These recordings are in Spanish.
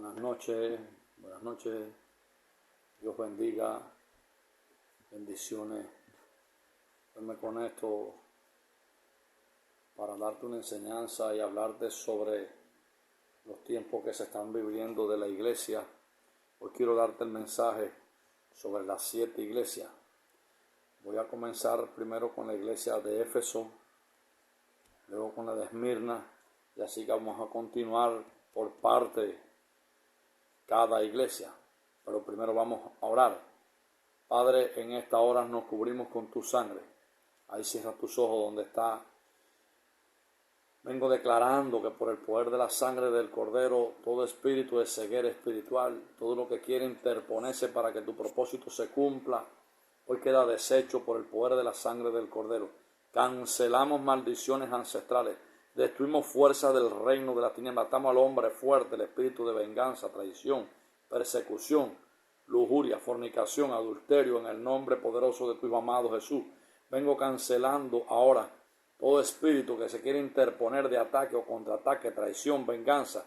Buenas noches. Dios bendiga, bendiciones. Hoy me conecto para darte una enseñanza y hablarte sobre los tiempos que se están viviendo de la iglesia. Hoy quiero darte el mensaje sobre las 7 iglesias. Voy a comenzar primero con la iglesia de Éfeso, luego con la de Esmirna, y así que vamos a continuar por parte cada iglesia. Pero primero vamos a orar. Padre, en esta hora nos cubrimos con tu sangre. Ahí cierra tus ojos donde está. Vengo declarando que por el poder de la sangre del Cordero, todo espíritu de ceguera espiritual, todo lo que quiere interponerse para que tu propósito se cumpla, hoy queda deshecho por el poder de la sangre del Cordero. Cancelamos maldiciones ancestrales, destruimos fuerzas del reino de la tiniebla, atamos al hombre fuerte, el espíritu de venganza, traición, persecución, lujuria, fornicación, adulterio, en el nombre poderoso de tu Hijo amado Jesús. Vengo cancelando ahora todo espíritu que se quiere interponer de ataque o contraataque, traición, venganza,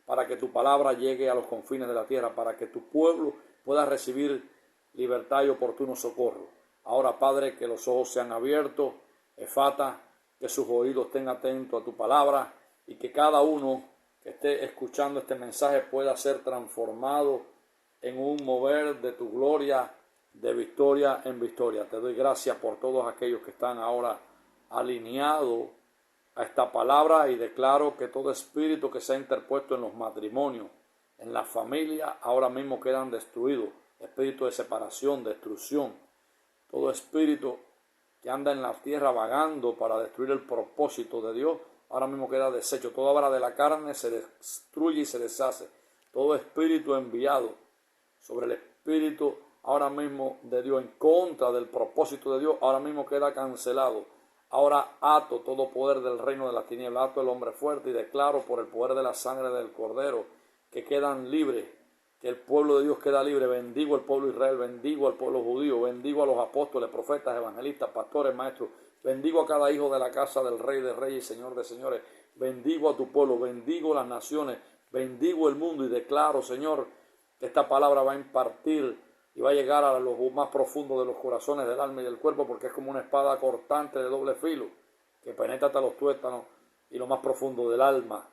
para que tu palabra llegue a los confines de la tierra, para que tu pueblo pueda recibir libertad y oportuno socorro. Ahora, Padre, que los ojos sean abiertos, efata, que sus oídos estén atentos a tu palabra y que cada uno que esté escuchando este mensaje pueda ser transformado en un mover de tu gloria, de victoria en victoria. Te doy gracias por todos aquellos que están ahora alineado a esta palabra, y declaro que todo espíritu que se ha interpuesto en los matrimonios, en la familia, ahora mismo quedan destruidos. Espíritu de separación, destrucción, todo espíritu que anda en la tierra vagando para destruir el propósito de Dios, ahora mismo queda deshecho. Toda obra de la carne se destruye y se deshace. Todo espíritu enviado sobre el espíritu ahora mismo de Dios, en contra del propósito de Dios, ahora mismo queda cancelado. Ahora ato todo poder del reino de la tiniebla, ato el hombre fuerte y declaro por el poder de la sangre del Cordero que quedan libres, que el pueblo de Dios queda libre. Bendigo al pueblo de Israel, bendigo al pueblo judío, bendigo a los apóstoles, profetas, evangelistas, pastores, maestros, bendigo a cada hijo de la casa del Rey de Reyes y Señor de Señores, bendigo a tu pueblo, bendigo las naciones, bendigo el mundo y declaro, Señor, que esta palabra va a impartir y va a llegar a lo más profundo de los corazones, del alma y del cuerpo, porque es como una espada cortante de doble filo, que penetra hasta los tuétanos y lo más profundo del alma.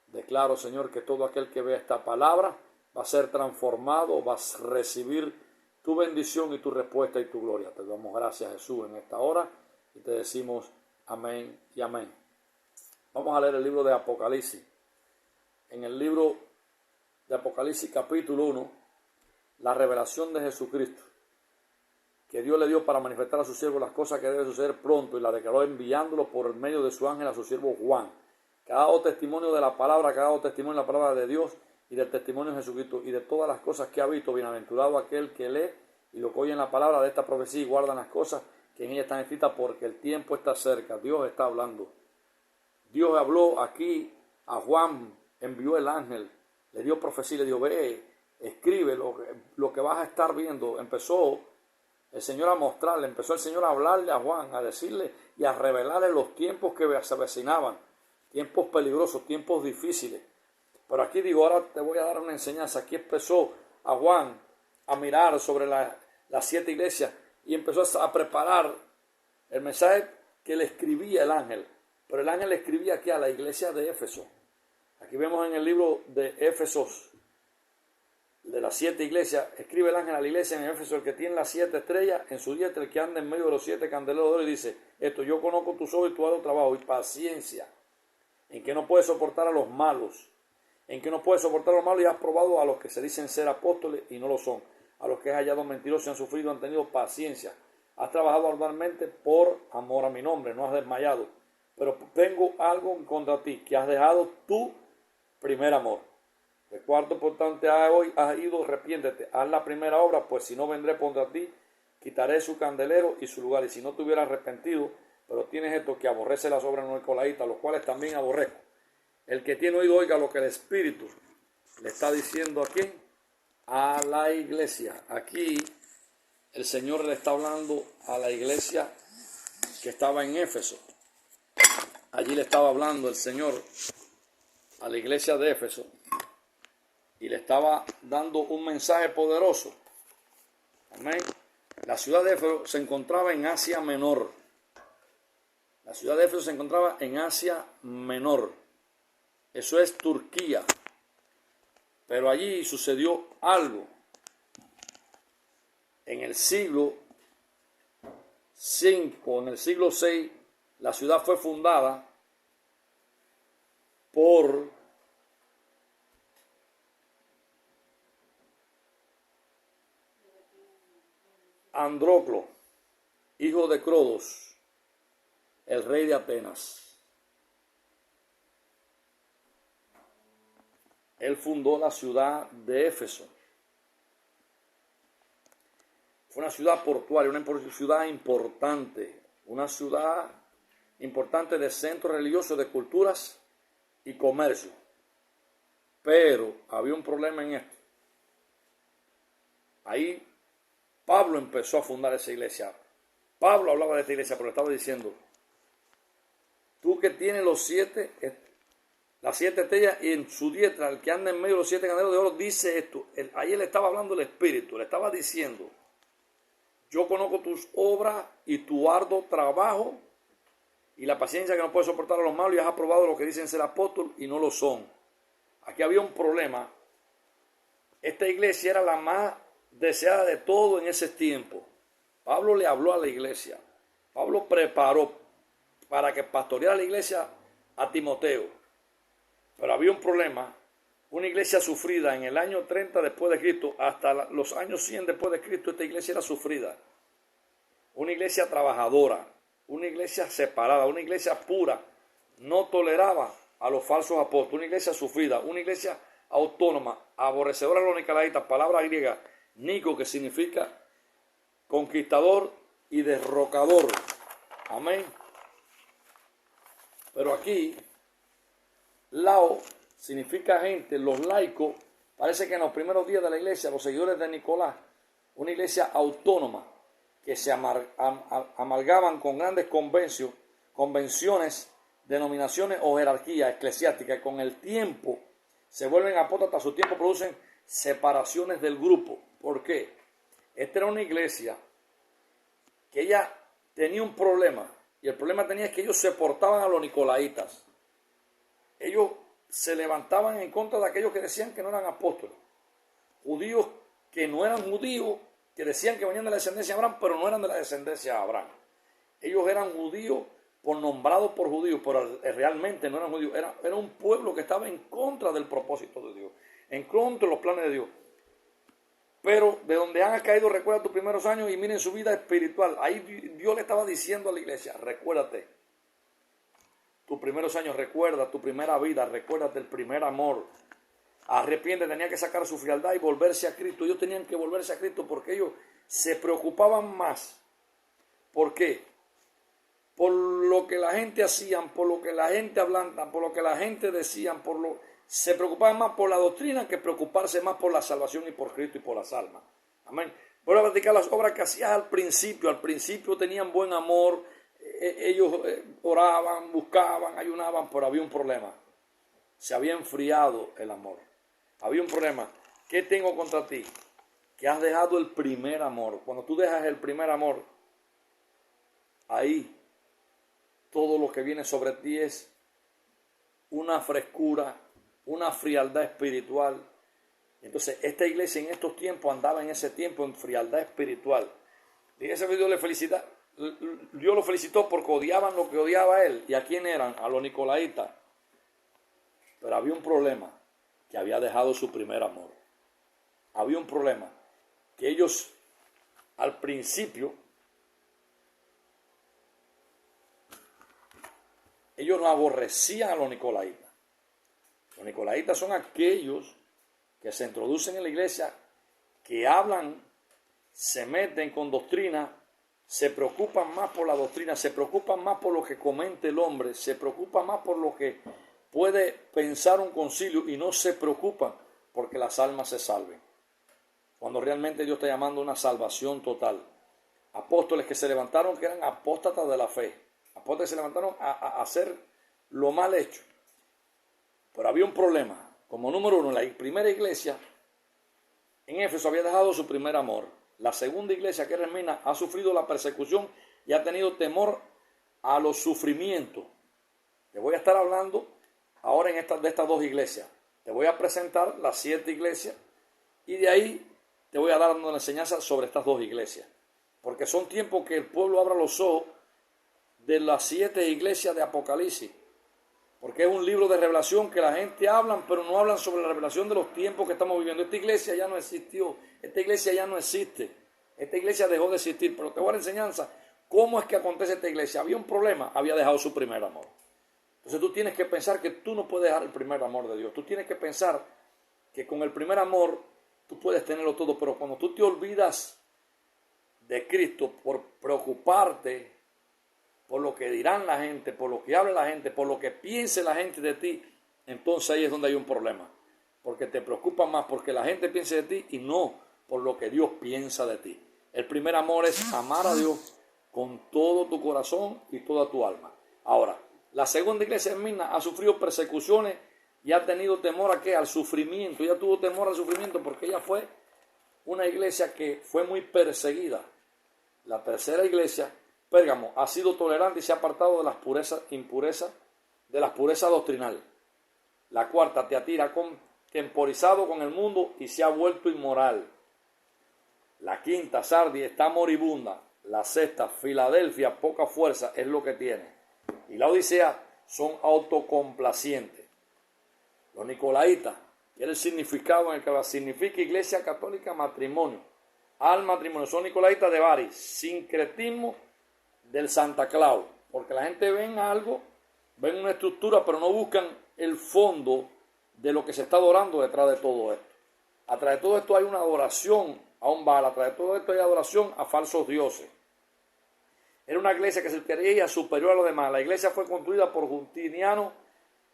Declaro, Señor, que todo aquel que vea esta palabra va a ser transformado, va a recibir tu bendición y tu respuesta y tu gloria. Te damos gracias, Jesús, en esta hora y te decimos amén y amén. Vamos a leer el libro de Apocalipsis. En el libro de Apocalipsis capítulo 1, la revelación de Jesucristo, que Dios le dio para manifestar a su siervo las cosas que deben suceder pronto, y la declaró enviándolo por medio de su ángel a su siervo Juan, que ha dado testimonio de la palabra, que ha dado testimonio de la palabra de Dios y del testimonio de Jesucristo y de todas las cosas que ha visto. Bienaventurado aquel que lee y lo que oye en la palabra de esta profecía y guardan las cosas que en ella están escritas, porque el tiempo está cerca. Dios está hablando. Dios habló aquí a Juan, envió el ángel, le dio profecía, le dio: ve, escribe lo que vas a estar viendo. Empezó el Señor a mostrarle, empezó el Señor a hablarle a Juan, a decirle y a revelarle los tiempos que se avecinaban, tiempos peligrosos, tiempos difíciles. Pero aquí digo, ahora te voy a dar una enseñanza. Aquí empezó a Juan a mirar sobre las 7 iglesias y empezó a preparar el mensaje que le escribía el ángel. Pero el ángel le escribía aquí a la iglesia de Éfeso. Aquí vemos en el libro de Éfesos, de las 7 iglesias, escribe el ángel a la iglesia en Éfeso: el que tiene las 7 estrellas en su diestra, el que anda en medio de los 7 candeleros de oro, y dice esto: yo conozco tus obras y tu arduo trabajo y paciencia, en que no puedes soportar a los malos, y has probado a los que se dicen ser apóstoles y no lo son, a los que has hallado mentirosos y han sufrido, han tenido paciencia, has trabajado arduamente por amor a mi nombre, no has desmayado, pero tengo algo en contra ti, que has dejado tu primer amor. De cuarto, por tanto, hoy has ido, arrepiéntete, haz la primera obra, pues si no, vendré contra ti, quitaré su candelero y su lugar. Y si no te hubieras arrepentido, pero tienes esto, que aborrece las obras no nicolaítas, los cuales también aborrezco. El que tiene oído, oiga lo que el Espíritu le está diciendo a quién: a la iglesia. Aquí el Señor le está hablando a la iglesia que estaba en Éfeso. Allí le estaba hablando el Señor a la iglesia de Éfeso. y le estaba dando un mensaje poderoso. Amén. La ciudad de Éfeso se encontraba en Asia Menor. La ciudad de Éfeso se encontraba en Asia Menor. Eso es Turquía. Pero allí sucedió algo. En el siglo V, en el siglo VI, la ciudad fue fundada por Andróclo, hijo de Crodos, el rey de Atenas. Él fundó la ciudad de Éfeso. Fue una ciudad portuaria, una ciudad importante de centro religioso, de culturas y comercio. Pero había un problema en esto. Ahí Pablo empezó a fundar esa iglesia. Pablo hablaba de esta iglesia, pero le estaba diciendo, tú que tienes las siete estrellas y en su diestra, el que anda en medio de los 7 candeleros de oro, dice esto. Ahí él estaba hablando del Espíritu, le estaba diciendo, yo conozco tus obras y tu arduo trabajo y la paciencia que no puede soportar a los malos, y has aprobado lo que dicen ser apóstol y no lo son. Aquí había un problema. Esta iglesia era la más deseada de todo en ese tiempo. Pablo le habló a la iglesia. Pablo preparó para que pastoreara la iglesia a Timoteo. Pero había un problema. Una iglesia sufrida en el año 30 después de Cristo hasta los años 100 después de Cristo, esta iglesia era sufrida. Una iglesia trabajadora, una iglesia separada, una iglesia pura. No toleraba a los falsos apóstoles. Una iglesia sufrida, una iglesia autónoma, aborrecedora de los nicolaítas, palabra griega, Nico, que significa conquistador y derrocador. Amén. Pero aquí, lao significa gente, los laicos, parece que en los primeros días de la iglesia, los seguidores de Nicolás, una iglesia autónoma, que se amalgaban con grandes convenciones, denominaciones o jerarquías eclesiásticas, con el tiempo se vuelven apóstatas, a su tiempo producen separaciones del grupo. ¿Por qué? Esta era una iglesia que ella tenía un problema, y el problema tenía que ellos se portaban a los nicolaitas. Ellos se levantaban en contra de aquellos que decían que no eran apóstoles. Judíos que no eran judíos, que decían que venían de la descendencia de Abraham, pero no eran de la descendencia de Abraham. Ellos eran judíos nombrados por judíos, pero realmente no eran judíos. Era un pueblo que estaba en contra del propósito de Dios, en contra de los planes de Dios. Pero de donde han caído, recuerda tus primeros años y miren su vida espiritual. Ahí Dios le estaba diciendo a la iglesia, recuérdate tus primeros años, recuerda tu primera vida, recuérdate el primer amor. Arrepiente, tenía que sacar su frialdad y volverse a Cristo. Ellos tenían que volverse a Cristo porque ellos se preocupaban más. ¿Por qué? Por lo que la gente hacían, por lo que la gente hablaba, por lo que la gente decían, se preocupaban más por la doctrina que preocuparse más por la salvación y por Cristo y por las almas. Amén. Voy a practicar las obras que hacías al principio. Al principio tenían buen amor, ellos oraban, buscaban, ayunaban, pero había un problema. Se había enfriado el amor. Había un problema. ¿Qué tengo contra ti? Que has dejado el primer amor. Cuando tú dejas el primer amor, ahí todo lo que viene sobre ti es una frescura, una frialdad espiritual. Entonces, esta iglesia en estos tiempos andaba en ese tiempo en frialdad espiritual. Y ese video Dios lo felicitó porque odiaban lo que odiaba a él. ¿Y a quién eran? A los nicolaitas. Pero había un problema, que había dejado su primer amor. Había un problema, que ellos al principio, ellos no aborrecían a los nicolaitas. Los nicolaitas son aquellos que se introducen en la iglesia, que hablan, se meten con doctrina, se preocupan más por la doctrina, se preocupan más por lo que comente el hombre, se preocupan más por lo que puede pensar un concilio y no se preocupan porque las almas se salven. Cuando realmente Dios está llamando a una salvación total. Apóstoles que se levantaron, que eran apóstatas de la fe. Apóstoles que se levantaron a hacer lo mal hecho. Pero había un problema. Como número uno, la primera iglesia en Éfeso había dejado su primer amor. La segunda iglesia, que era Esmirna, ha sufrido la persecución y ha tenido temor a los sufrimientos. Te voy a estar hablando ahora de estas dos iglesias. Te voy a presentar las 7 iglesias y de ahí te voy a dar una enseñanza sobre estas dos iglesias. Porque son tiempos que el pueblo abra los ojos de las 7 iglesias de Apocalipsis. Porque es un libro de revelación que la gente habla, pero no hablan sobre la revelación de los tiempos que estamos viviendo. Esta iglesia ya no existió, esta iglesia ya no existe, esta iglesia dejó de existir. Pero te voy a dar enseñanza, ¿cómo es que acontece esta iglesia? Había un problema, había dejado su primer amor. Entonces tú tienes que pensar que tú no puedes dejar el primer amor de Dios. Tú tienes que pensar que con el primer amor tú puedes tenerlo todo, pero cuando tú te olvidas de Cristo por preocuparte por lo que dirán la gente, por lo que hable la gente, por lo que piense la gente de ti, entonces ahí es donde hay un problema. Porque te preocupa más porque la gente piense de ti y no por lo que Dios piensa de ti. El primer amor es amar a Dios con todo tu corazón y toda tu alma. Ahora, la segunda iglesia en Esmirna ha sufrido persecuciones y ha tenido temor a ¿qué? Al sufrimiento. Ella tuvo temor al sufrimiento porque ella fue una iglesia que fue muy perseguida. La tercera iglesia, Pérgamo, ha sido tolerante y se ha apartado de las impurezas, de las purezas doctrinales. La cuarta, Tiatira, ha contemporizado con el mundo y se ha vuelto inmoral. La quinta, Sardis, está moribunda. La sexta, Filadelfia, poca fuerza es lo que tiene. Y la Odisea son autocomplacientes. Los Nicolaitas, que es el significado en el que significa Iglesia Católica Matrimonio. Al matrimonio, son Nicolaitas de Bari, sincretismo del Santa Claus, porque la gente ven algo, ven una estructura, pero no buscan el fondo de lo que se está adorando detrás de todo esto. Atrás de todo esto hay una adoración a un Baal, atrás de todo esto hay adoración a falsos dioses. Era una iglesia que se creía superior a los demás. La iglesia fue construida por Justiniano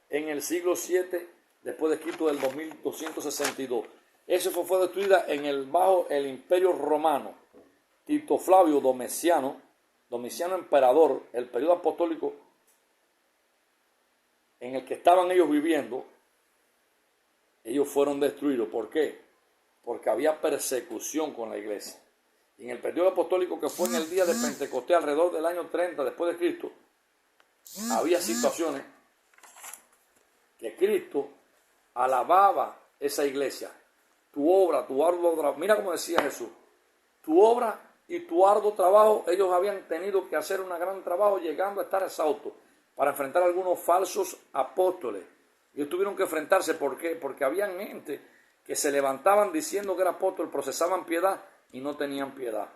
en el siglo VII, después de Cristo, del 2262. Eso fue destruida bajo el Imperio Romano. Tito Flavio Domiciano emperador, el periodo apostólico en el que estaban ellos viviendo, ellos fueron destruidos. ¿Por qué? Porque había persecución con la iglesia. Y en el periodo apostólico, que fue en el día de Pentecostés, alrededor del año 30 después de Cristo, había situaciones que Cristo alababa esa iglesia. Tu obra, tu arduo trabajo. Mira cómo decía Jesús. Tu obra y tu arduo trabajo, ellos habían tenido que hacer un gran trabajo, llegando a estar exhaustos para enfrentar a algunos falsos apóstoles. Ellos tuvieron que enfrentarse. ¿Por qué? Porque habían gente que se levantaban diciendo que era apóstol, procesaban piedad y no tenían piedad.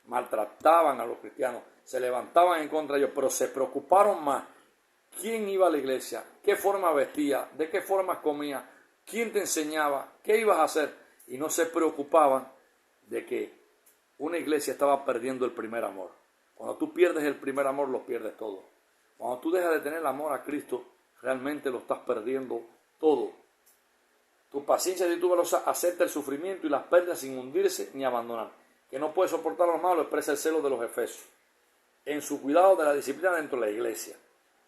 Maltrataban a los cristianos, se levantaban en contra de ellos, pero se preocuparon más. ¿Quién iba a la iglesia? ¿Qué forma vestía? ¿De qué forma comía? ¿Quién te enseñaba? ¿Qué ibas a hacer? Y no se preocupaban de que una iglesia estaba perdiendo el primer amor. Cuando tú pierdes el primer amor, lo pierdes todo. Cuando tú dejas de tener el amor a Cristo, realmente lo estás perdiendo todo. Tu paciencia y tu velocidad acepta el sufrimiento y las pérdidas sin hundirse ni abandonar. Que no puede soportar lo malo, expresa el celo de los efesios. En su cuidado de la disciplina dentro de la iglesia.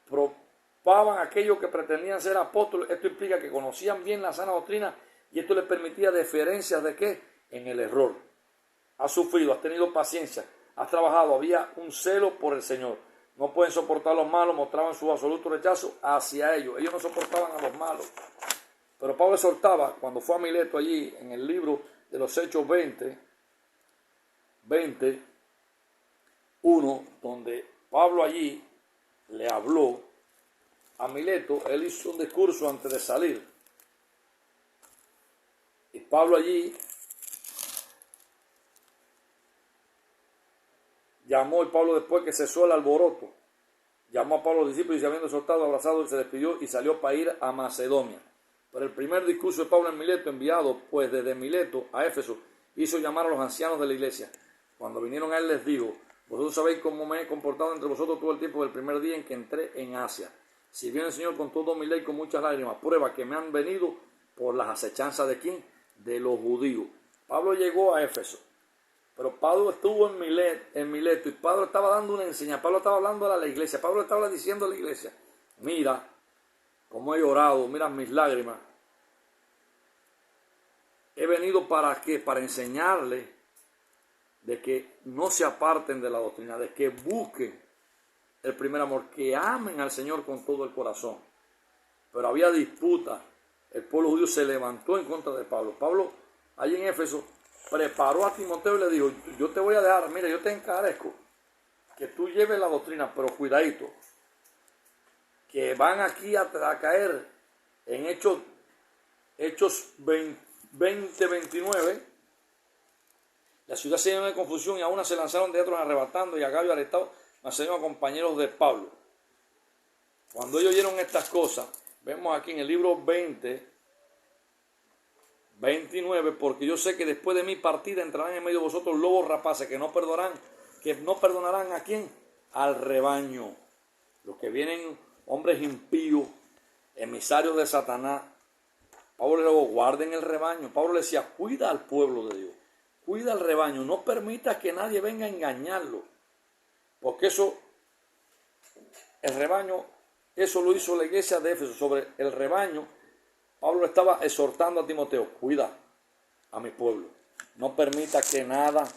Probaban a aquellos que pretendían ser apóstoles. Esto implica que conocían bien la sana doctrina y esto les permitía deferencias de ¿qué? En el error. Has sufrido, has tenido paciencia, has trabajado, había un celo por el Señor. No pueden soportar los malos, mostraban su absoluto rechazo hacia ellos. Ellos no soportaban a los malos. Pero Pablo exhortaba, cuando fue a Mileto allí, en el libro de los Hechos 21, donde Pablo allí le habló a Mileto. Él hizo un discurso antes de salir. Y Pablo allí llamó, y Pablo, después que cesó el alboroto, llamó a Pablo a los discípulos y, habiendo soltado, abrazado, él se despidió y salió para ir a Macedonia. Pero el primer discurso de Pablo en Mileto, enviado pues desde Mileto a Éfeso, hizo llamar a los ancianos de la iglesia. Cuando vinieron a él, les dijo: vosotros sabéis cómo me he comportado entre vosotros todo el tiempo del primer día en que entré en Asia, sirviendo al Señor con todo mi ley y con muchas lágrimas, prueba que me han venido por las acechanzas de ¿quién? De los judíos. Pablo llegó a Éfeso, pero Pablo estuvo en Mileto y Pablo estaba dando una enseñanza. Pablo estaba hablando a la iglesia. Pablo estaba diciendo a la iglesia: mira cómo he llorado, mira mis lágrimas, he venido ¿para qué? Para enseñarles de que no se aparten de la doctrina, de que busquen el primer amor, que amen al Señor con todo el corazón. Pero había disputa. El pueblo judío se levantó en contra de Pablo. Pablo, allí en Éfeso, preparó a Timoteo y le dijo, yo te voy a dejar, mira, yo te encarezco que tú lleves la doctrina, pero cuidadito, que van aquí a caer en Hechos 20:29. La ciudad se llenó de confusión y a una se lanzaron de otros arrebatando y a Gabio arrestado, mas se compañeros de Pablo. Cuando ellos oyeron estas cosas, vemos aquí en el libro 20:29, porque yo sé que después de mi partida entrarán en medio de vosotros lobos rapaces que no perdonarán ¿a quién? Al rebaño. Los que vienen, hombres impíos, emisarios de Satanás. Pablo le dijo, guarden el rebaño. Pablo le decía, cuida al pueblo de Dios, cuida al rebaño, no permitas que nadie venga a engañarlo, porque eso, el rebaño, eso lo hizo la iglesia de Éfeso. Sobre el rebaño, Pablo estaba exhortando a Timoteo, cuida a mi pueblo, no permita que nada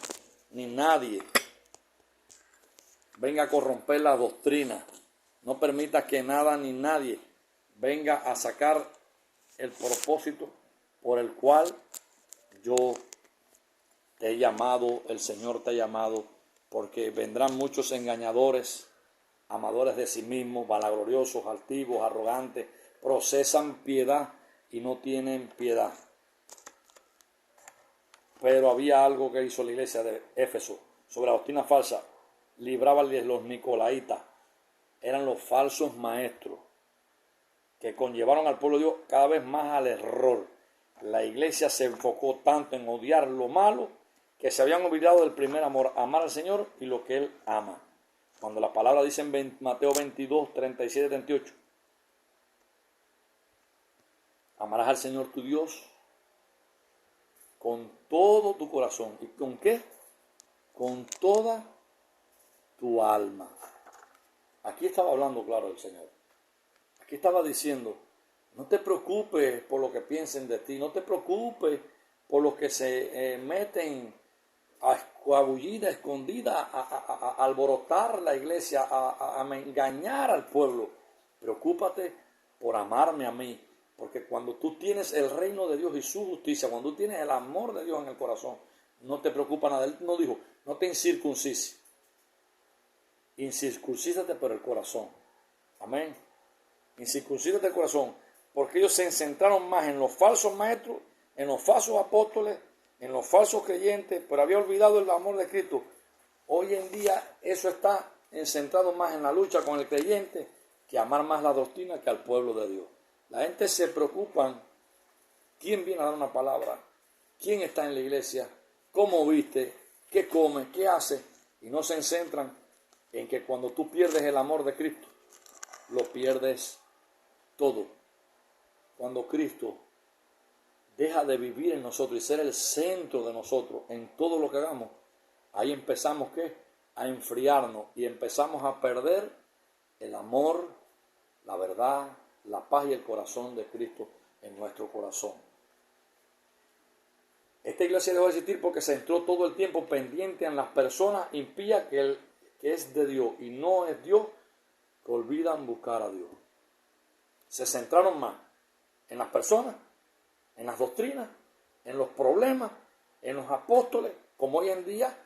ni nadie venga a corromper la doctrina, no permita que nada ni nadie venga a sacar el propósito por el cual yo te he llamado, el Señor te ha llamado, porque vendrán muchos engañadores, amadores de sí mismos, vanagloriosos, altivos, arrogantes, procesan piedad y no tienen piedad. Pero había algo que hizo la iglesia de Éfeso sobre la doctrina falsa. Librabanles los nicolaitas, eran los falsos maestros que conllevaron al pueblo de Dios cada vez más al error. La iglesia se enfocó tanto en odiar lo malo que se habían olvidado del primer amor, amar al Señor y lo que Él ama. Cuando la palabra dice en Mateo 22, 37, 38, amarás al Señor tu Dios con todo tu corazón. ¿Y con qué? Con toda tu alma. Aquí estaba hablando claro el Señor. Aquí estaba diciendo, no te preocupes por lo que piensen de ti, no te preocupes por los que se meten a escabullida, escondida, a alborotar la iglesia, a engañar al pueblo. Preocúpate por amarme a mí, porque cuando tú tienes el reino de Dios y su justicia, cuando tú tienes el amor de Dios en el corazón, no te preocupa nada. Él no dijo, no te incircuncises, incircuncísate por el corazón. Amén. Incircuncísate el corazón, porque ellos se centraron más en los falsos maestros, en los falsos apóstoles, en los falsos creyentes, pero había olvidado el amor de Cristo. Hoy en día eso está centrado más en la lucha con el creyente que amar más la doctrina que al pueblo de Dios. La gente se preocupa quién viene a dar una palabra, quién está en la iglesia, cómo viste, qué come, qué hace, y no se centran en que cuando tú pierdes el amor de Cristo, lo pierdes todo. Cuando Cristo deja de vivir en nosotros y ser el centro de nosotros en todo lo que hagamos, ahí empezamos ¿qué? A enfriarnos y empezamos a perder el amor, la verdad, la paz y el corazón de Cristo en nuestro corazón. Esta iglesia dejó de existir porque se entró todo el tiempo pendiente en las personas impías que es de Dios y no es Dios, que olvidan buscar a Dios. Se centraron más en las personas, en las doctrinas, en los problemas, en los apóstoles, como hoy en día,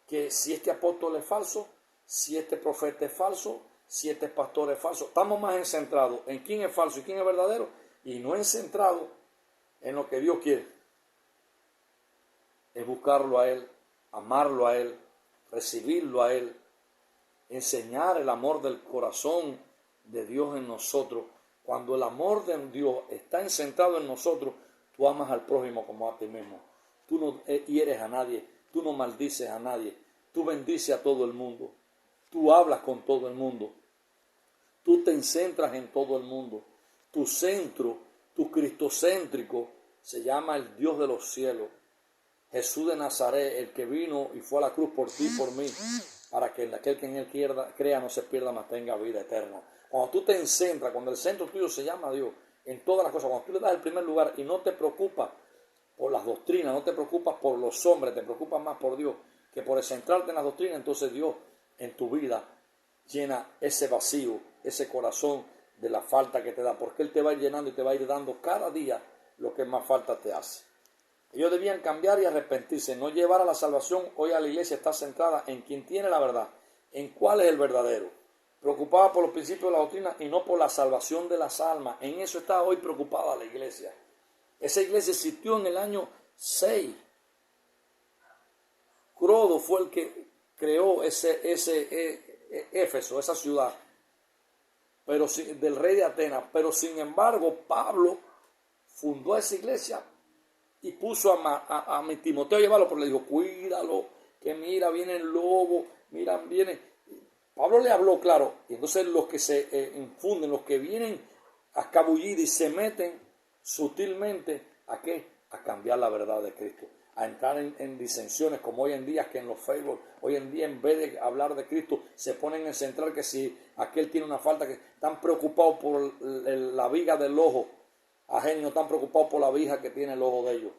que si este apóstol es falso, si este profeta es falso, si este pastor es falso. Estamos más centrados en quién es falso y quién es verdadero, y no en centrado en lo que Dios quiere. Es buscarlo a Él, amarlo a Él, recibirlo a Él, enseñar el amor del corazón de Dios en nosotros. Cuando el amor de Dios está centrado en nosotros, tú amas al prójimo como a ti mismo. Tú no hieres a nadie, tú no maldices a nadie, tú bendices a todo el mundo, tú hablas con todo el mundo, tú te centras en todo el mundo. Tu centro, tu cristocéntrico, se llama el Dios de los cielos. Jesús de Nazaret, el que vino y fue a la cruz por ti y por mí, para que aquel que en él crea no se pierda, mas tenga vida eterna. Cuando tú te centras, cuando el centro tuyo se llama Dios, en todas las cosas, cuando tú le das el primer lugar y no te preocupas por las doctrinas, no te preocupas por los hombres, te preocupas más por Dios que por centrarte en las doctrinas, entonces Dios en tu vida llena ese vacío, ese corazón de la falta que te da, porque Él te va a ir llenando y te va a ir dando cada día lo que más falta te hace. Ellos debían cambiar y arrepentirse, no llevar a la salvación. Hoy a la iglesia está centrada en quien tiene la verdad, en cuál es el verdadero, preocupada por los principios de la doctrina y no por la salvación de las almas. En eso está hoy preocupada la iglesia. Esa iglesia existió en el año 6. Crodo fue el que creó Éfeso, esa ciudad, pero del rey de Atenas. Pero sin embargo, Pablo fundó esa iglesia y puso a mi Timoteo a llevarlo, porque le dijo, cuídalo, que mira, viene el lobo, mira, viene. Pablo le habló claro, y entonces los que se infunden, los que vienen a escabullir y se meten sutilmente, ¿a qué? A cambiar la verdad de Cristo, a entrar en disensiones, como hoy en día, que en los Facebook, hoy en día en vez de hablar de Cristo, se ponen en central que si aquel tiene una falta, que están preocupados por la viga del ojo ajeno, están preocupados por la viga que tiene el ojo de ellos.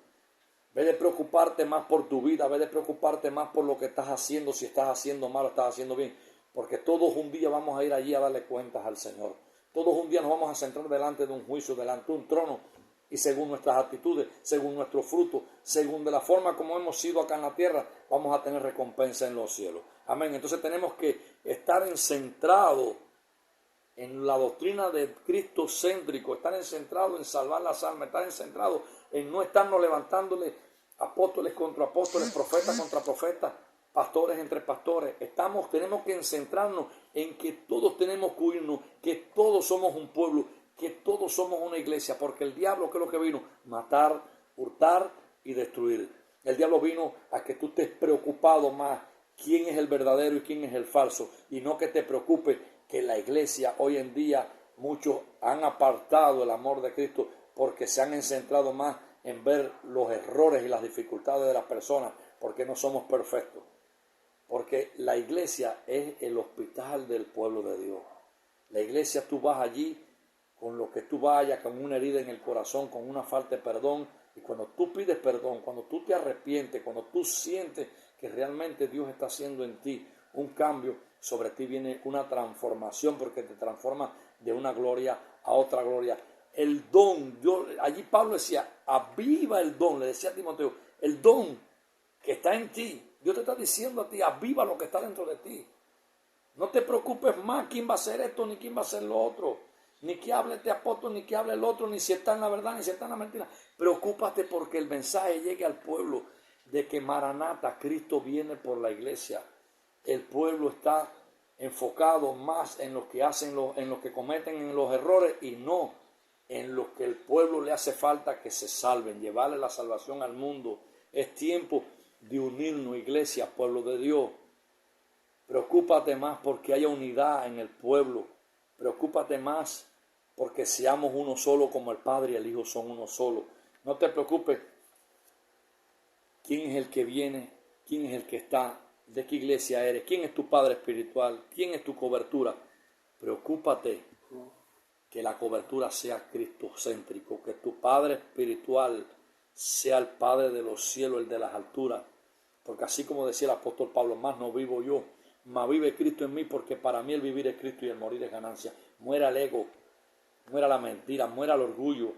Ve de preocuparte más por tu vida, ve de preocuparte más por lo que estás haciendo, si estás haciendo mal o estás haciendo bien, porque todos un día vamos a ir allí a darle cuentas al Señor. Todos un día nos vamos a centrar delante de un juicio, delante de un trono, y según nuestras actitudes, según nuestros frutos, según de la forma como hemos sido acá en la tierra, vamos a tener recompensa en los cielos. Amén. Entonces tenemos que estar centrados en la doctrina de Cristo céntrico, estar centrados en salvar las almas, estar centrados en no estarnos levantándole apóstoles contra apóstoles, profetas contra profetas, pastores entre pastores. Tenemos que centrarnos en que todos tenemos que unirnos, que todos somos un pueblo, que todos somos una iglesia, porque el diablo, ¿qué es lo que vino? Matar, hurtar y destruir. El diablo vino a que tú estés preocupado más quién es el verdadero y quién es el falso, y no que te preocupe que la iglesia hoy en día muchos han apartado el amor de Cristo porque se han centrado más en ver los errores y las dificultades de las personas, porque no somos perfectos. Porque la iglesia es el hospital del pueblo de Dios. La iglesia, tú vas allí con lo que tú vayas, con una herida en el corazón, con una falta de perdón, y cuando tú pides perdón, cuando tú te arrepientes, cuando tú sientes que realmente Dios está haciendo en ti un cambio, sobre ti viene una transformación, porque te transforma de una gloria a otra gloria. El don, allí Pablo decía, aviva el don, le decía a Timoteo, el don que está en ti. Dios te está diciendo a ti, aviva lo que está dentro de ti. No te preocupes más quién va a hacer esto, ni quién va a hacer lo otro. Ni que hable este apóstol, ni que hable el otro, ni si está en la verdad, ni si está en la mentira. Preocúpate porque el mensaje llegue al pueblo de que Maranata, Cristo viene por la iglesia. El pueblo está enfocado más en los que hacen, en los que cometen los errores y no en los que el pueblo le hace falta que se salven, llevarle la salvación al mundo. Es tiempo de unirnos, iglesia, pueblo de Dios. Preocúpate más porque haya unidad en el pueblo. Preocúpate más porque seamos uno solo como el Padre y el Hijo son uno solo. No te preocupes quién es el que viene, quién es el que está, de qué iglesia eres, quién es tu padre espiritual, quién es tu cobertura. Preocúpate que la cobertura sea cristocéntrico, que tu padre espiritual sea el Padre de los cielos, el de las alturas. Porque así como decía el apóstol Pablo, más no vivo yo, más vive Cristo en mí, porque para mí el vivir es Cristo y el morir es ganancia. Muera el ego, muera la mentira, muera el orgullo,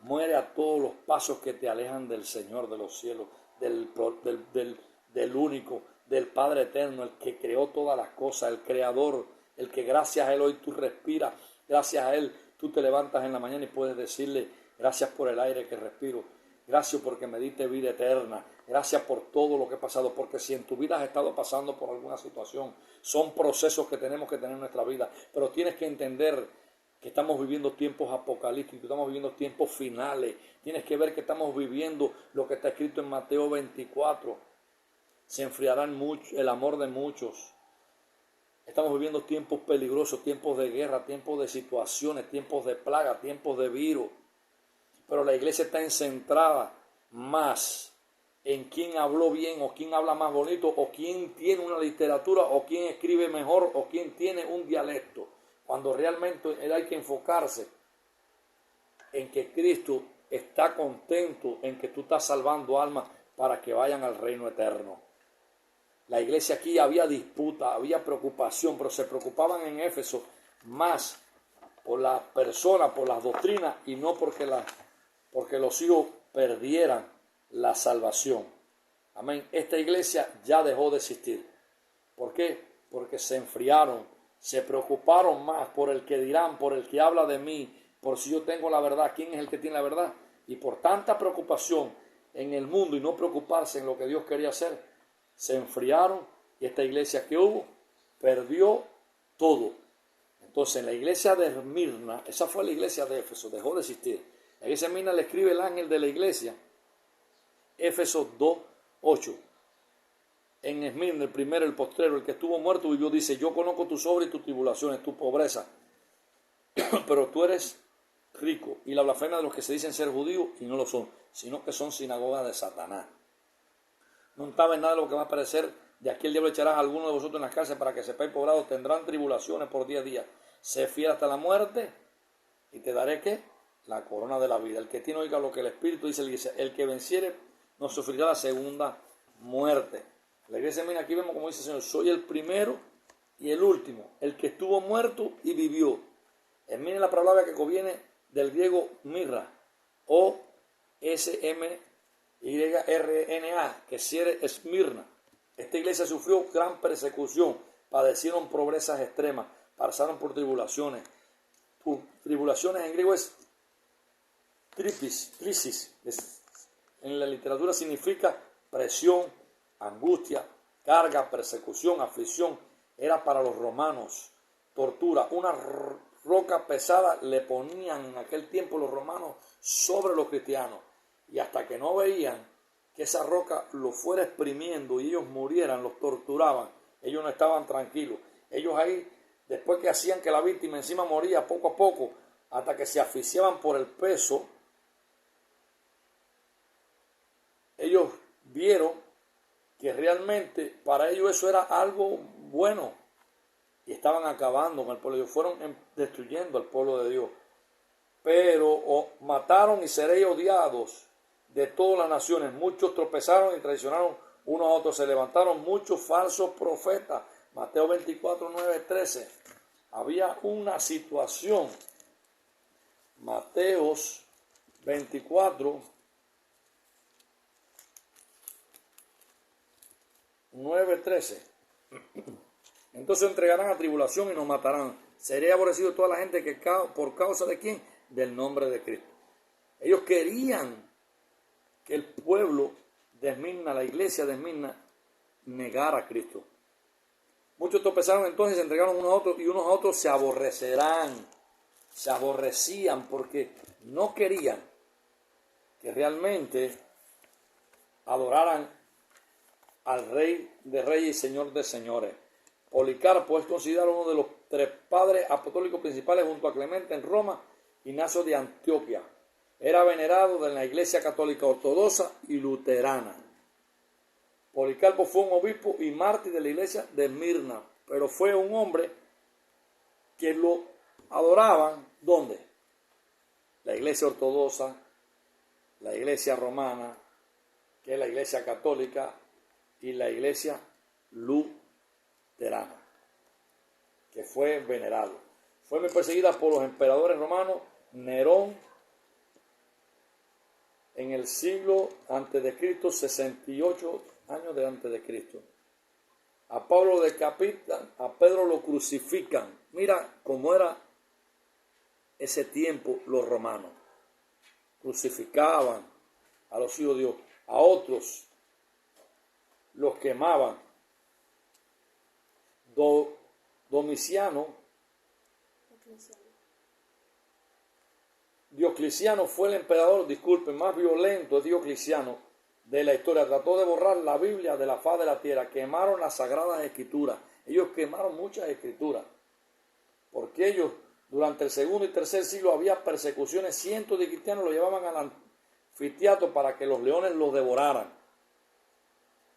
muere a todos los pasos que te alejan del Señor de los cielos, del único, del Padre eterno, el que creó todas las cosas, el creador, el que gracias a Él hoy tú respiras, gracias a Él tú te levantas en la mañana y puedes decirle, gracias por el aire que respiro, gracias porque me diste vida eterna, gracias por todo lo que he pasado, porque si en tu vida has estado pasando por alguna situación, son procesos que tenemos que tener en nuestra vida, pero tienes que entender que estamos viviendo tiempos apocalípticos, estamos viviendo tiempos finales, tienes que ver que estamos viviendo lo que está escrito en Mateo 24, se enfriará el amor de muchos. Estamos viviendo tiempos peligrosos, tiempos de guerra, tiempos de situaciones, tiempos de plaga, tiempos de virus. Pero la iglesia está centrada más en quién habló bien o quién habla más bonito o quién tiene una literatura o quién escribe mejor o quién tiene un dialecto. Cuando realmente hay que enfocarse en que Cristo está contento en que tú estás salvando almas para que vayan al reino eterno. La iglesia aquí había disputa, había preocupación, pero se preocupaban en Éfeso más por las personas, por las doctrinas y no porque los hijos perdieran la salvación. Amén. Esta iglesia ya dejó de existir. ¿Por qué? Porque se enfriaron, se preocuparon más por el que dirán, por el que habla de mí, por si yo tengo la verdad, quién es el que tiene la verdad. Y por tanta preocupación en el mundo y no preocuparse en lo que Dios quería hacer, se enfriaron y esta iglesia que hubo perdió todo. Entonces en la iglesia de Esmirna, esa fue la iglesia de Éfeso, dejó de existir. La iglesia de Esmirna le escribe el ángel de la iglesia, Éfeso 2:8. En Esmirna, el primero, el postrero, el que estuvo muerto vivió, dice: yo conozco tus obras y tus tribulaciones, tu pobreza, pero tú eres rico, y la blasfemia de los que se dicen ser judíos y no lo son, sino que son sinagoga de Satanás. No estaba en nada de lo que va a aparecer. De aquí el diablo echará a alguno de vosotros en las cárceles para que sepáis, pobrados, tendrán tribulaciones por 10 días. Sé fiel hasta la muerte y te daré, ¿qué? La corona de la vida. El que tiene, oiga lo que el Espíritu dice, el que venciere no sufrirá la segunda muerte. La iglesia, mira, aquí vemos como dice el Señor: soy el primero y el último, el que estuvo muerto y vivió. Miren la palabra que conviene del griego mirra, o S-M-Y-R-N-A, que quiere Esmirna. Esta iglesia sufrió gran persecución, padecieron pobrezas extremas, pasaron por tribulaciones. Tribulaciones en griego es crisis. En la literatura significa presión, angustia, carga, persecución, aflicción. Era para los romanos tortura. Una roca pesada le ponían en aquel tiempo los romanos sobre los cristianos, y hasta que no veían que esa roca los fuera exprimiendo y ellos murieran, los torturaban. Ellos no estaban tranquilos. Ellos ahí, después que hacían que la víctima encima moría poco a poco, hasta que se asfixiaban por el peso, ellos vieron que realmente para ellos eso era algo bueno, y estaban acabando con el pueblo de Dios, fueron destruyendo al pueblo de Dios. Pero mataron y seréis odiados de todas las naciones. Muchos tropezaron y traicionaron unos a otros. Se levantaron muchos falsos profetas. Mateo 24, 9, 13. Había una situación. Mateos 24, 9, 13. Entonces entregarán a tribulación y nos matarán. Seré aborrecido toda la gente que por causa de quién, del nombre de Cristo. Ellos querían que el pueblo de Esmirna, la iglesia de Esmirna, negara a Cristo. Muchos tropezaron entonces, se entregaron unos a otros, y unos a otros se aborrecerán. Se aborrecían porque no querían que realmente adoraran al Rey de Reyes y Señor de Señores. Policarpo es considerado uno de los 3 padres apostólicos principales junto a Clemente en Roma, Ignacio de Antioquía. Era venerado en la Iglesia Católica Ortodoxa y Luterana. Policarpo fue un obispo y mártir de la iglesia de Esmirna, pero fue un hombre que lo adoraban, ¿dónde? La Iglesia Ortodoxa, la Iglesia Romana, que es la Iglesia Católica, y la Iglesia Luterana, que fue venerado. Fue muy perseguida por los emperadores romanos. Nerón, en el siglo antes de Cristo, 68 años de antes de Cristo. A Pablo lo decapitan, a Pedro lo crucifican. Mira cómo era ese tiempo los romanos. Crucificaban a los hijos de Dios, a otros los quemaban. Diocleciano fue el emperador, más violento es Diocleciano de la historia. Trató de borrar la Biblia de la faz de la tierra. Quemaron las sagradas escrituras. Ellos quemaron muchas escrituras, porque ellos durante el segundo y tercer siglo había persecuciones. Cientos de cristianos lo llevaban al anfiteatro para que los leones los devoraran.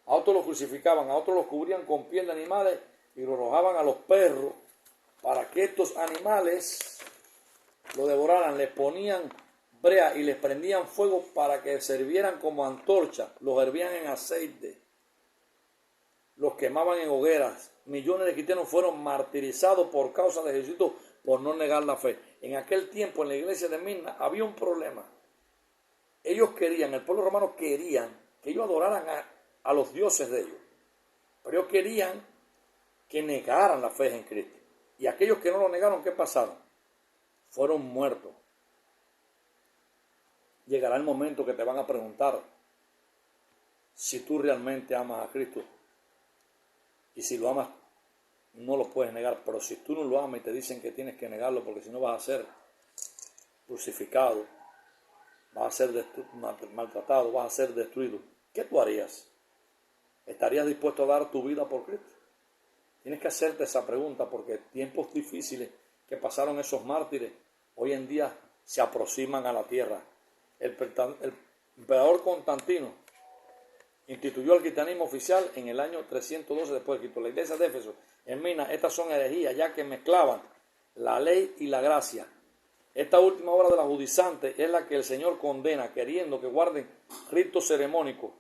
A otros los crucificaban, a otros los cubrían con piel de animales y los arrojaban a los perros para que estos animales lo devoraran. Les ponían brea y les prendían fuego para que sirvieran como antorcha, los hervían en aceite, los quemaban en hogueras. Millones de cristianos fueron martirizados por causa de Jesucristo por no negar la fe. En aquel tiempo en la iglesia de Esmirna había un problema. Ellos querían, el pueblo romano querían que ellos adoraran a los dioses de ellos, pero ellos querían que negaran la fe en Cristo. Y aquellos que no lo negaron, ¿qué pasaron? Fueron muertos. Llegará el momento que te van a preguntar si tú realmente amas a Cristo. Y si lo amas, no lo puedes negar. Pero si tú no lo amas y te dicen que tienes que negarlo porque si no vas a ser crucificado, vas a ser maltratado, vas a ser destruido, ¿qué tú harías? ¿Estarías dispuesto a dar tu vida por Cristo? Tienes que hacerte esa pregunta porque tiempos difíciles que pasaron esos mártires hoy en día se aproximan a la tierra. El emperador Constantino instituyó el cristianismo oficial en el año 312 después de Cristo. La iglesia de Éfeso, Esmirna, estas son herejías ya que mezclaban la ley y la gracia. Esta última obra de la judizante es la que el Señor condena, queriendo que guarden ritos ceremónicos,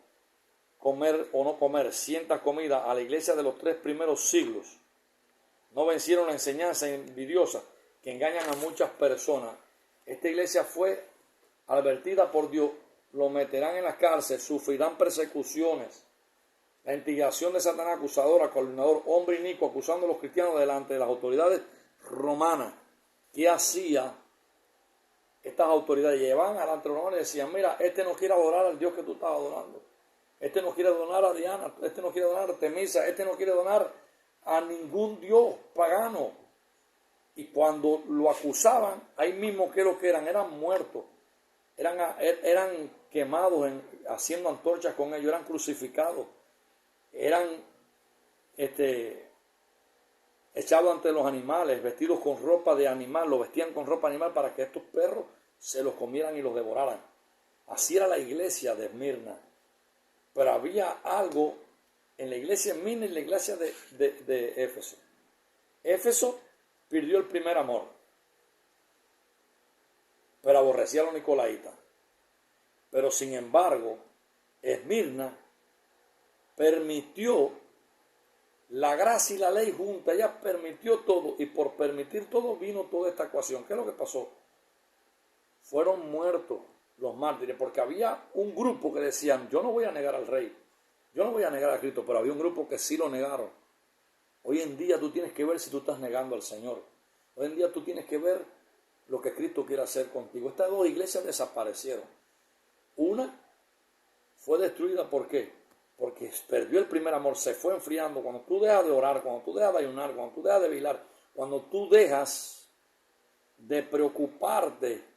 comer o no comer, cientas comidas a la iglesia de los 3 primeros siglos. No vencieron la enseñanza envidiosa que engañan a muchas personas. Esta iglesia fue advertida por Dios, lo meterán en la cárcel, sufrirán persecuciones. La instigación de Satanás, acusador, coordinador, hombre inicuo, acusando a los cristianos delante de las autoridades romanas. ¿Qué hacía estas autoridades? Llevaban a la romana y decían, mira, este no quiere adorar al Dios que tú estás adorando. Este no quiere donar a Diana, este no quiere donar a Artemisa, este no quiere donar a ningún dios pagano. Y cuando lo acusaban, ahí mismo que lo que eran muertos, eran quemados, haciendo antorchas con ellos, eran crucificados, eran echados ante los animales, vestidos con ropa de animal, los vestían con ropa animal para que estos perros se los comieran y los devoraran. Así era la iglesia de Esmirna. Pero había algo en la iglesia de Esmirna y en la iglesia de Éfeso. Éfeso perdió el primer amor, pero aborrecía a los nicolaitas. Pero sin embargo, Esmirna permitió la gracia y la ley juntas. Ella permitió todo, y por permitir todo vino toda esta ecuación. ¿Qué es lo que pasó? Fueron muertos los mártires, porque había un grupo que decían, yo no voy a negar al rey, yo no voy a negar a Cristo, pero había un grupo que sí lo negaron. Hoy en día tú tienes que ver si tú estás negando al Señor. Hoy en día tú tienes que ver lo que Cristo quiere hacer contigo. Estas 2 iglesias desaparecieron. Una fue destruida, ¿por qué? Porque perdió el primer amor, se fue enfriando. Cuando tú dejas de orar, cuando tú dejas de ayunar, cuando tú dejas de vigilar, cuando tú dejas de preocuparte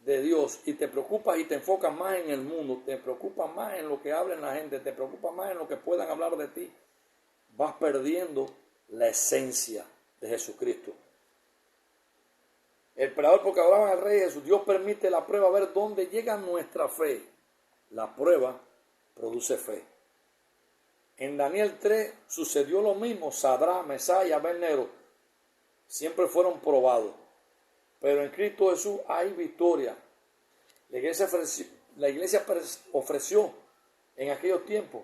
de Dios y te preocupas y te enfocas más en el mundo, te preocupas más en lo que hablen la gente, te preocupas más en lo que puedan hablar de ti, vas perdiendo la esencia de Jesucristo. El emperador, porque adoraban al rey Jesús, Dios permite la prueba a ver dónde llega nuestra fe. La prueba produce fe. En Daniel 3 sucedió lo mismo. Sadrach, Mesach y Abednego siempre fueron probados. Pero en Cristo Jesús hay victoria. La iglesia ofreció en aquellos tiempos.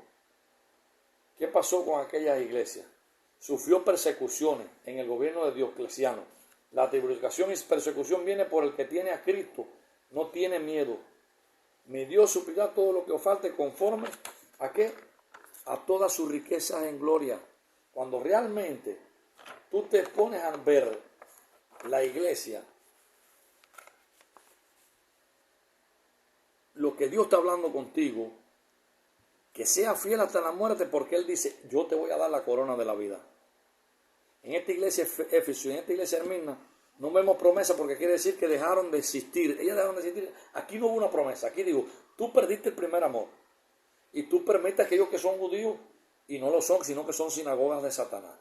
¿Qué pasó con aquellas iglesias? Sufrió persecuciones en el gobierno de Diocleciano. La tribulación y persecución viene por el que tiene a Cristo. No tiene miedo. Mi Dios suplirá todo lo que os falte conforme ¿a qué? A todas sus riquezas en gloria. Cuando realmente tú te pones a ver la iglesia, lo que Dios está hablando contigo, que sea fiel hasta la muerte, porque Él dice, yo te voy a dar la corona de la vida. En esta iglesia Éfeso y en esta iglesia Esmirna no vemos promesa, porque quiere decir que dejaron de existir. Ellas dejaron de existir. Aquí no hubo una promesa. Aquí digo, tú perdiste el primer amor. Y tú permites a aquellos que son judíos y no lo son, sino que son sinagogas de Satanás.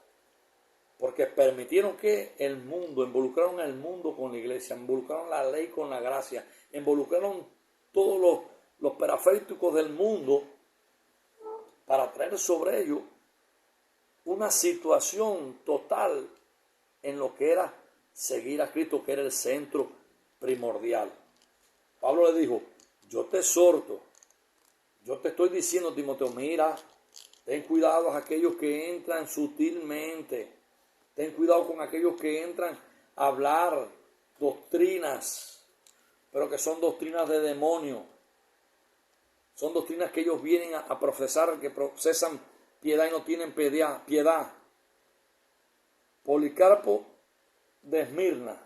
Porque permitieron que el mundo, involucraron el mundo con la iglesia, involucraron la ley con la gracia, involucraron todos los periféricos del mundo para traer sobre ellos una situación total en lo que era seguir a Cristo, que era el centro primordial. Pablo le dijo, yo te exhorto, yo te estoy diciendo, Timoteo, mira, ten cuidado a aquellos que entran sutilmente, ten cuidado con aquellos que entran a hablar doctrinas, pero que son doctrinas de demonio. Son doctrinas que ellos vienen a profesar, que procesan piedad y no tienen piedad. Policarpo de Esmirna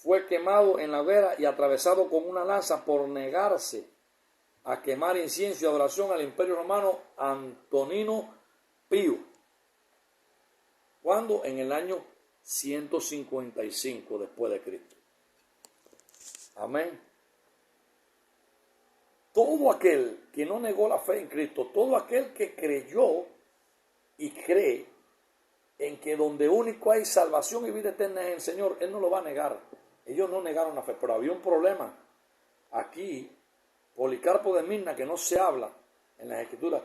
fue quemado en la hoguera y atravesado con una lanza por negarse a quemar incienso y adoración al imperio romano Antonino Pío. ¿Cuándo? En el año 155 después de Cristo. Amén. Todo aquel que no negó la fe en Cristo, todo aquel que creyó y cree en que donde único hay salvación y vida eterna es el Señor, Él no lo va a negar. Ellos no negaron la fe, pero había un problema. Aquí, Policarpo de Esmirna, que no se habla en las Escrituras,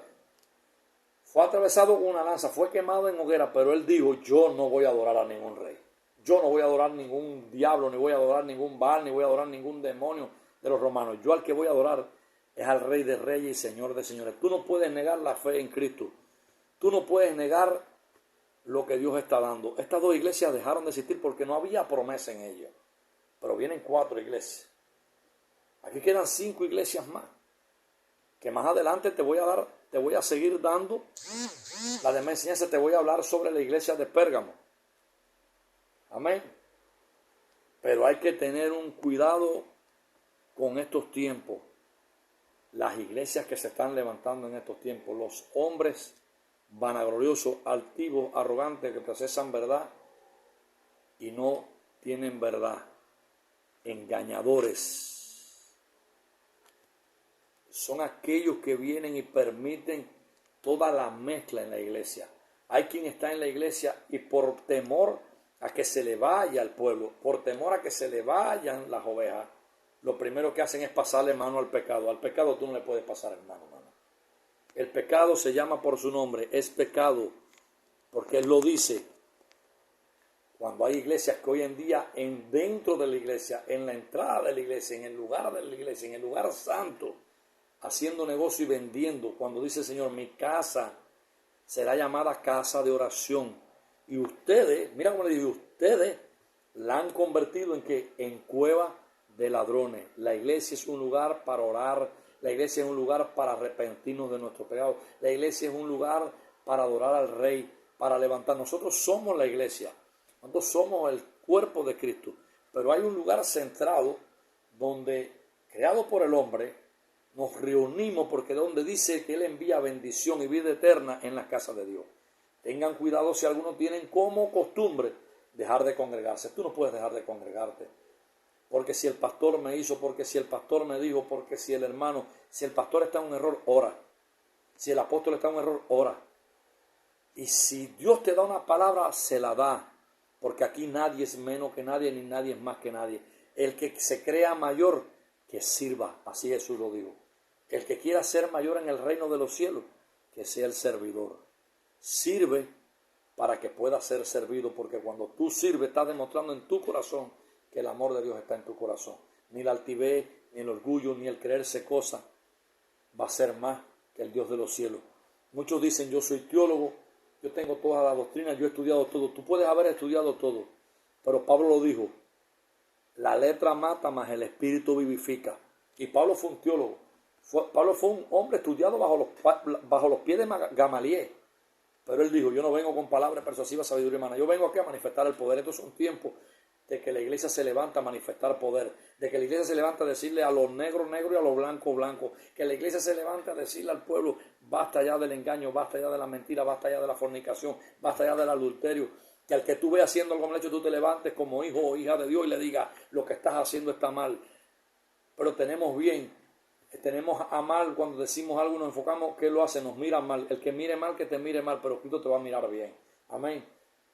fue atravesado con una lanza, fue quemado en hoguera, pero él dijo, yo no voy a adorar a ningún rey. Yo no voy a adorar ningún diablo, ni voy a adorar ningún Baal, ni voy a adorar ningún demonio de los romanos. Yo al que voy a adorar es al Rey de Reyes y Señor de Señores. Tú no puedes negar la fe en Cristo. Tú no puedes negar lo que Dios está dando. Estas dos iglesias dejaron de existir porque no había promesa en ellas. Pero vienen 4 iglesias. Aquí quedan 5 iglesias más. Que más adelante te voy a seguir dando la demás enseñanza. Te voy a hablar sobre la iglesia de Pérgamo. Amén. Pero hay que tener un cuidado con estos tiempos. Las iglesias que se están levantando en estos tiempos, los hombres vanagloriosos, altivos, arrogantes, que procesan verdad y no tienen verdad, engañadores, son aquellos que vienen y permiten toda la mezcla en la iglesia. Hay quien está en la iglesia y por temor a que se le vaya al pueblo, por temor a que se le vayan las ovejas, lo primero que hacen es pasarle mano al pecado. Al pecado tú no le puedes pasar mano. El pecado se llama por su nombre, es pecado, porque Él lo dice. Cuando hay iglesias que hoy en día, dentro de la iglesia, en la entrada de la iglesia, en el lugar de la iglesia, en el lugar santo, haciendo negocio y vendiendo, cuando dice el Señor, mi casa será llamada casa de oración. Y ustedes, mira cómo le digo, ustedes la han convertido en cueva de ladrones. La iglesia es un lugar para orar, la iglesia es un lugar para arrepentirnos de nuestros pecados, la iglesia es un lugar para adorar al Rey, para levantar. Nosotros somos la iglesia, nosotros somos el cuerpo de Cristo, pero hay un lugar centrado donde, creado por el hombre, nos reunimos porque donde dice que Él envía bendición y vida eterna en la casa de Dios. Tengan cuidado si algunos tienen como costumbre dejar de congregarse. Tú no puedes dejar de congregarte. Porque si el pastor me hizo, porque si el pastor me dijo, porque si el hermano, si el pastor está en un error, ora. Si el apóstol está en un error, ora. Y si Dios te da una palabra, se la da. Porque aquí nadie es menos que nadie, ni nadie es más que nadie. El que se crea mayor, que sirva. Así Jesús lo dijo. El que quiera ser mayor en el reino de los cielos, que sea el servidor. Sirve para que pueda ser servido, porque cuando tú sirves, estás demostrando en tu corazón que el amor de Dios está en tu corazón. Ni la altivez, ni el orgullo, ni el creerse cosa va a ser más que el Dios de los cielos. Muchos dicen, yo soy teólogo, yo tengo toda la doctrina, yo he estudiado todo. Tú puedes haber estudiado todo, pero Pablo lo dijo, la letra mata, mas el espíritu vivifica. Y Pablo fue un teólogo. Pablo fue un hombre estudiado bajo los pies de Gamaliel. Pero él dijo, yo no vengo con palabras persuasivas, sabiduría humana. Yo vengo aquí a manifestar el poder. Esto es un tiempo de que la iglesia se levanta a manifestar poder. De que la iglesia se levanta a decirle a los negros, negros y a los blancos, blancos. Que la iglesia se levanta a decirle al pueblo, basta ya del engaño, basta ya de la mentira, basta ya de la fornicación, basta ya del adulterio. Que al que tú veas haciendo algo mal hecho, tú te levantes como hijo o hija de Dios y le digas, lo que estás haciendo está mal. Pero tenemos a mal cuando decimos algo, nos enfocamos, ¿qué lo hace? Nos mira mal. El que mire mal, que te mire mal, pero Cristo te va a mirar bien. Amén.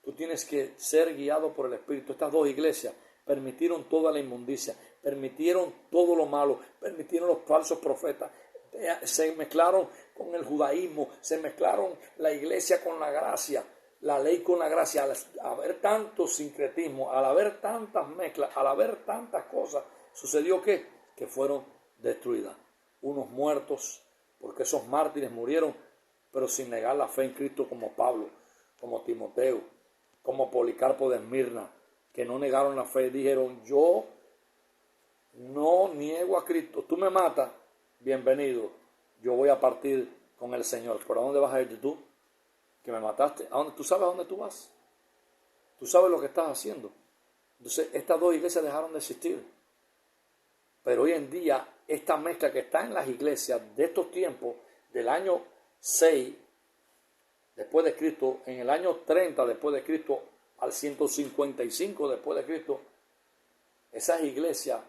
Tú tienes que ser guiado por el Espíritu. Estas dos iglesias permitieron toda la inmundicia, permitieron todo lo malo, permitieron los falsos profetas, se mezclaron con el judaísmo, se mezclaron la iglesia con la gracia, la ley con la gracia. Al haber tanto sincretismo, al haber tantas mezclas, al haber tantas cosas, ¿sucedió qué? que fueron destruidas. Unos muertos, porque esos mártires murieron, pero sin negar la fe en Cristo, como Pablo, como Timoteo, como Policarpo de Esmirna, que no negaron la fe, dijeron: yo no niego a Cristo, tú me matas, bienvenido, yo voy a partir con el Señor. ¿Pero a dónde vas a ir tú? Que me mataste. ¿A dónde? ¿Tú sabes a dónde tú vas? ¿Tú sabes lo que estás haciendo? Entonces, estas dos iglesias dejaron de existir. Pero hoy en día, esta mezcla que está en las iglesias de estos tiempos, del año 6 después de Cristo, en el año 30 después de Cristo, al 155 después de Cristo, esas iglesias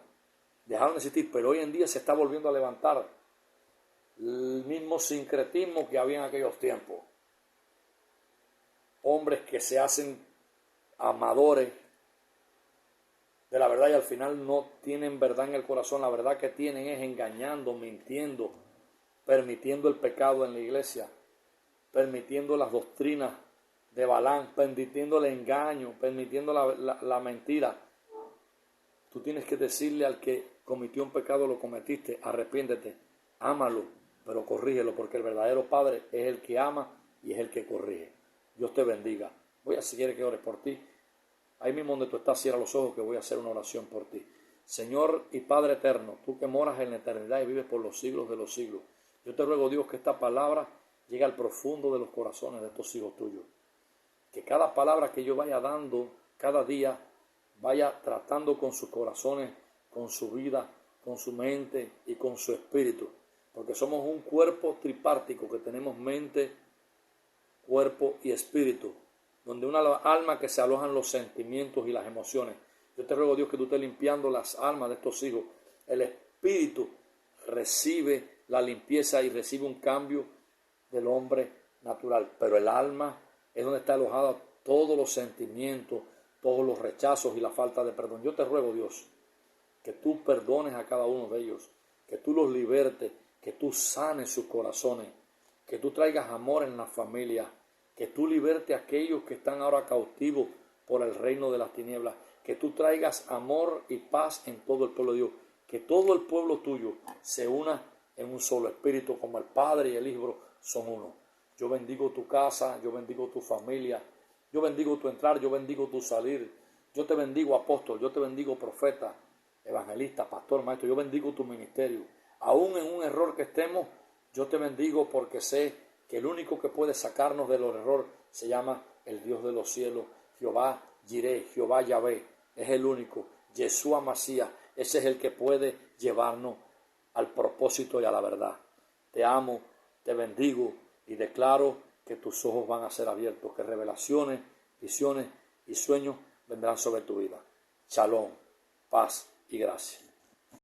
dejaron de existir, pero hoy en día se está volviendo a levantar el mismo sincretismo que había en aquellos tiempos. Hombres que se hacen amadores de la verdad y al final no tienen verdad en el corazón. La verdad que tienen es engañando, mintiendo, permitiendo el pecado en la iglesia, permitiendo las doctrinas de Balaam, permitiendo el engaño, permitiendo la mentira. Tú tienes que decirle al que cometió un pecado: lo cometiste, arrepiéntete, ámalo, pero corrígelo, porque el verdadero Padre es el que ama y es el que corrige. Dios te bendiga. Voy a seguir que ores por ti. Ahí mismo donde tú estás, cierra los ojos que voy a hacer una oración por ti. Señor y Padre eterno, tú que moras en la eternidad y vives por los siglos de los siglos, yo te ruego, Dios, que esta palabra llegue al profundo de los corazones de estos hijos tuyos. Que cada palabra que yo vaya dando cada día vaya tratando con sus corazones, con su vida, con su mente y con su espíritu. Porque somos un cuerpo tripártico que tenemos mente, cuerpo y espíritu, donde una alma que se alojan los sentimientos y las emociones. Yo te ruego, Dios, que tú estés limpiando las almas de estos hijos. El espíritu recibe la limpieza y recibe un cambio del hombre natural, pero el alma es donde está alojada todos los sentimientos, todos los rechazos y la falta de perdón. Yo te ruego, Dios, que tú perdones a cada uno de ellos, que tú los libertes, que tú sanes sus corazones, que tú traigas amor en la familia, que tú libertes a aquellos que están ahora cautivos por el reino de las tinieblas, que tú traigas amor y paz en todo el pueblo de Dios, que todo el pueblo tuyo se una en un solo espíritu, como el Padre y el Hijo son uno. Yo bendigo tu casa, yo bendigo tu familia, yo bendigo tu entrar, yo bendigo tu salir, yo te bendigo apóstol, yo te bendigo profeta, evangelista, pastor, maestro, yo bendigo tu ministerio. Aún en un error que estemos, yo te bendigo porque sé que el único que puede sacarnos del error se llama el Dios de los cielos, Jehová Jireh, Jehová Yahvé, es el único, Yeshua Masías, ese es el que puede llevarnos al propósito y a la verdad. Te amo, te bendigo y declaro que tus ojos van a ser abiertos, que revelaciones, visiones y sueños vendrán sobre tu vida. Shalom, paz y gracia.